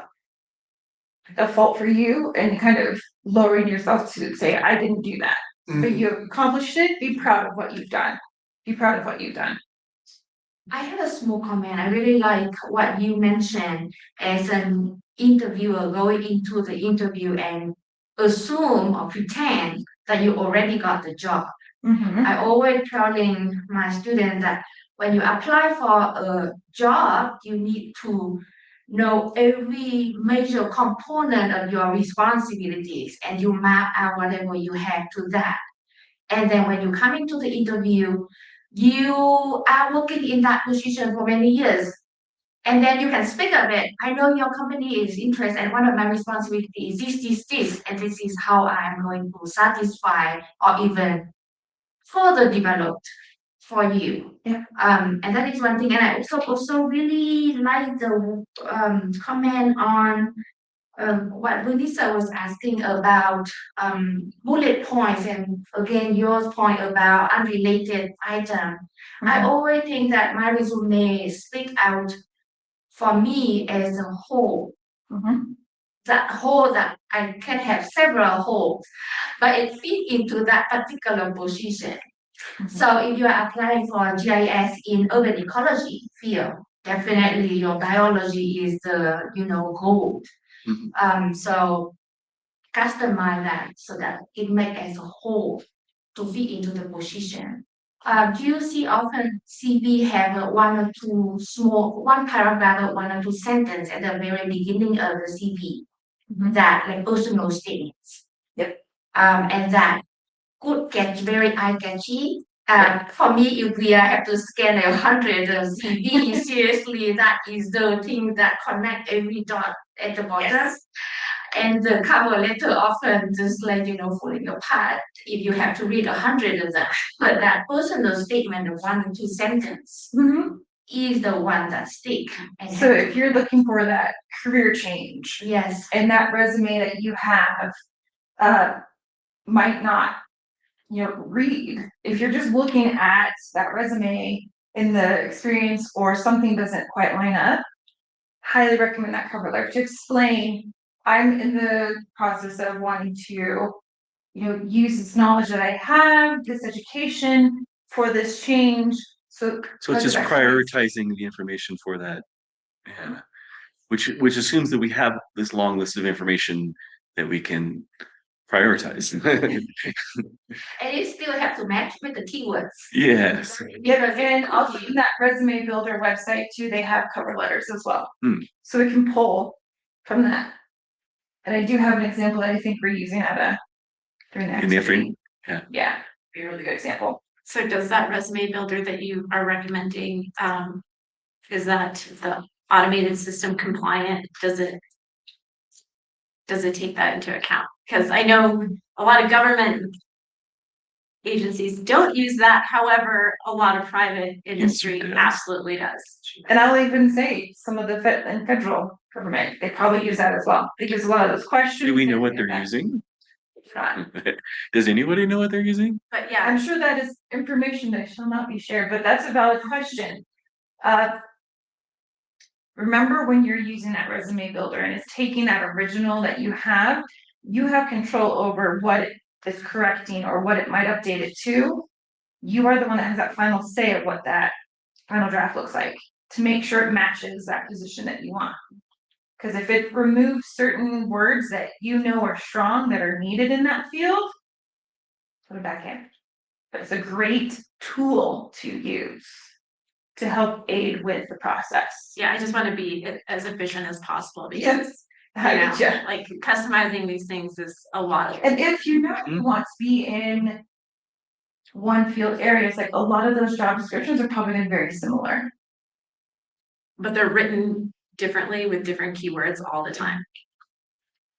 a fault for you and kind of lowering yourself to say, I didn't do that. But you accomplished it, be proud of what you've done. Be proud of what you've done. I have a small comment. I really like what you mentioned as an interviewer going into the interview and assume or pretend that you already got the job. I always telling my students that when you apply for a job, you need to know every major component of your responsibilities and you map out whatever you have to that. And then when you come into the interview, you are working in that position for many years. And then you can speak of it. I know your company is interested, and one of my responsibilities is this, and this is how I'm going to satisfy or even further developed for you. Yeah. And that is one thing. And I also really like the comment on what Vanessa was asking about bullet points, and again your point about unrelated item. I always think that my resume speak out for me as a whole. That whole that I can have several holes, but it fit into that particular position. So if you are applying for GIS in urban ecology field, definitely your biology is the gold. So customize that so that it make as a whole to fit into the position. Do you see often CV have one paragraph or one or two sentences at the very beginning of the CV that like personal statements? Yep. And that could get very eye-catchy. For me, if we have to scan 100 CV, seriously, that is the thing that connect every dot at the bottom. Yes. And the cover letter often just falling apart if you have to read 100 of them. But that personal statement of one or two sentences is the one that stick. And So if you're looking for that career change, yes, and that resume that you have might not read, if you're just looking at that resume in the experience or something doesn't quite line up, highly recommend that cover letter to explain I'm in the process of wanting to use this knowledge that I have, this education for this change. So it's just prioritizing the information for that. Yeah. Which assumes that we have this long list of information that we can prioritize. and you still have to match with the keywords. Yes. Yeah, and also in that resume builder website too, they have cover letters as well. So we can pull from that. And I do have an example that I think we're using during the activity. Yeah, be a really good example. So does that resume builder that you are recommending, is that the automated system compliant? Does it take that into account? Because I know a lot of government agencies don't use that. However, a lot of private industry absolutely does. And I'll even say some of the federal government, they probably use that as well. They use a lot of those questions. Do we know what they're using? Not. Does anybody know what they're using? But yeah, I'm sure that is information that shall not be shared, but that's a valid question. Remember when you're using that resume builder and it's taking that original that you have control over what it is correcting or what it might update it to. You are the one that has that final say of what that final draft looks like to make sure it matches that position that you want. Because if it removes certain words that are strong that are needed in that field, put it back in. But it's a great tool to use to help aid with the process. yeah, I just want to be as efficient as possible because Yes. like customizing these things is a lot of. And if you want to be in one field area, it's like a lot of those job descriptions are probably going to be very similar. But they're written differently with different keywords all the time.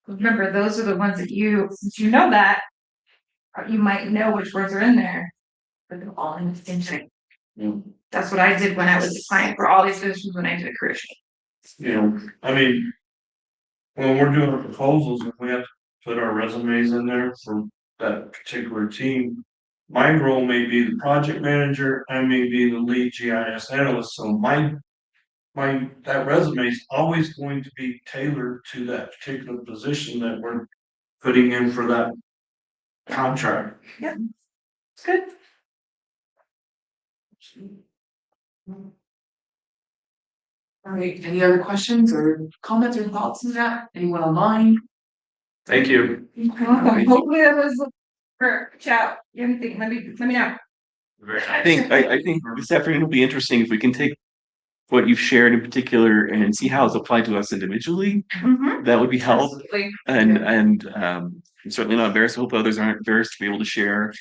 Remember, those are the ones that since you know that, you might know which words are in there, but they're all in distinction. That's what I did when I was applying for all these positions when I did a career change. I mean, when we're doing proposals, we have to put our resumes in there for that particular team. My role may be the project manager, I may be the lead GIS analyst, so that resume is always going to be tailored to that particular position that we're putting in for that contract. It's good. All right, any other questions or comments or thoughts on that? Anyone online? Thank you. Hopefully that was for chat. You have anything, let me know. I think this afternoon will be interesting if we can take what you've shared in particular and see how it's applied to us individually. That would be helpful. Absolutely. And I'm certainly not embarrassed. I hope others aren't embarrassed to be able to share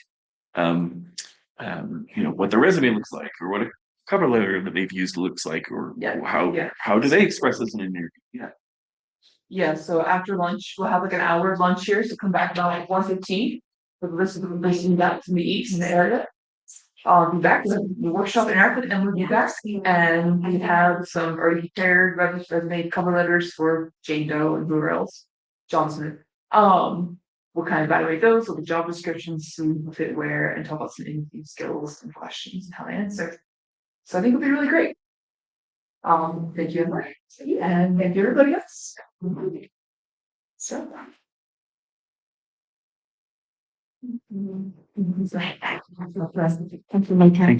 what their resume looks like, or what a cover letter that they've used looks like, or how do they express this in an interview. Yeah, so after lunch, we'll have like an hour of lunch here, so come back about like 1:15. For the list of the person that from the east in the area. I'll be back with the workshop interactive and we'll be back and we have some already prepared resume cover letters for Jane Doe and whoever else. Johnson. We'll kind of evaluate those, so the job descriptions, see who fit where, and talk about some interview skills and questions and how to answer. So I think it'll be really great. Thank you, Emma. And thank you, everybody else. So. Thank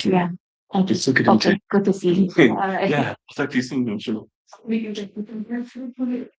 you. Yeah. Thank you. It's so good to meet you. Good to see you. Yeah, I'll talk to you soon, I'm sure. We can